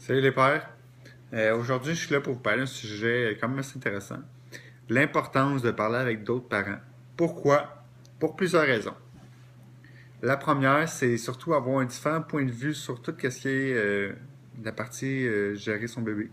Salut les pères. Aujourd'hui, je suis là pour vous parler d'un sujet quand même assez intéressant. L'importance de parler avec d'autres parents. Pourquoi? Pour plusieurs raisons. La première, c'est surtout avoir un différent point de vue sur tout ce qui est la partie gérer son bébé.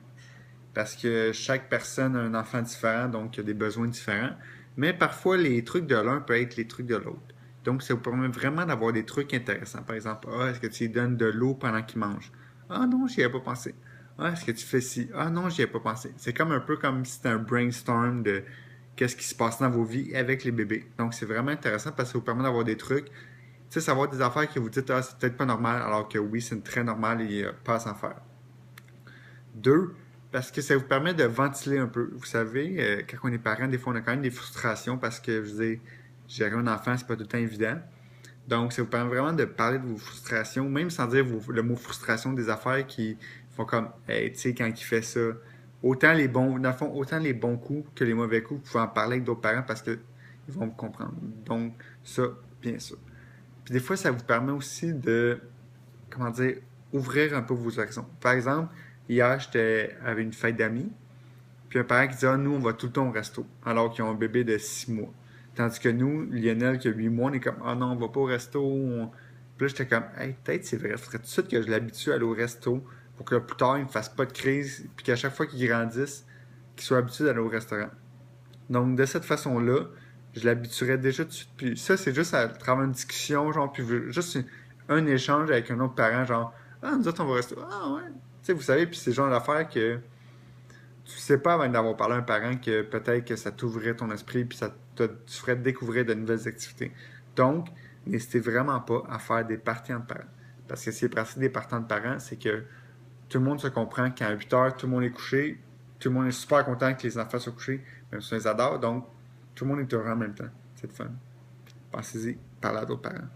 Parce que chaque personne a un enfant différent, donc il a des besoins différents. Mais parfois, les trucs de l'un peuvent être les trucs de l'autre. Donc, ça vous permet vraiment d'avoir des trucs intéressants. Par exemple, est-ce que tu lui donnes de l'eau pendant qu'il mange? Ah non, j'y avais pas pensé. Ah, est-ce que tu fais ci? Ah non, j'y avais pas pensé. C'est comme un peu comme si c'était un brainstorm de qu'est-ce qui se passe dans vos vies avec les bébés. Donc, c'est vraiment intéressant parce que ça vous permet d'avoir des trucs. Tu sais, savoir des affaires que vous dites, ah, c'est peut-être pas normal, alors que oui, c'est très normal et il n'y a pas à s'en faire. Deux, parce que ça vous permet de ventiler un peu. Vous savez, quand on est parent, des fois, on a quand même des frustrations parce que, je veux dire, gérer un enfant, c'est pas tout le temps évident. Donc, ça vous permet vraiment de parler de vos frustrations, même sans dire le mot frustration, des affaires qui font comme, hey, tu sais, quand il fait ça, autant les bons, dans le fond, autant les bons coups que les mauvais coups, vous pouvez en parler avec d'autres parents parce qu'ils vont vous comprendre. Donc, ça, bien sûr. Puis des fois, ça vous permet aussi de, comment dire, ouvrir un peu vos horizons. Par exemple, hier, j'étais avec une fête d'amis, puis un parent qui dit, ah, nous, on va tout le temps au resto, alors qu'ils ont un bébé de 6 mois. Tandis que nous, Lionel, qui a 8 mois, on est comme, ah non, on va pas au resto. Puis là, j'étais comme, hey, peut-être c'est vrai, il faudrait tout de suite que je l'habitue à aller au resto pour que plus tard, il ne me fasse pas de crise, puis qu'à chaque fois qu'il grandisse, qu'il soit habitué d'aller au restaurant. Donc, de cette façon-là, je l'habituerais déjà tout de suite. Puis ça, c'est juste à travers une discussion, genre, puis juste un échange avec un autre parent, genre, ah, nous autres, on va rester. Ah, ouais. Tu sais, vous savez, puis c'est le genre d'affaire que tu sais pas avant d'avoir parlé à un parent que peut-être que ça t'ouvrirait ton esprit, puis tu ferais découvrir de nouvelles activités. Donc, n'hésitez vraiment pas à faire des parties entre parents. Parce que si les parties des parties entre parents, c'est que tout le monde se comprend qu'à 8 heures, tout le monde est couché, tout le monde est super content que les enfants soient couchés, même si on les adore, donc tout le monde est heureux en même temps. C'est le fun. Pensez-y, parlez à d'autres parents.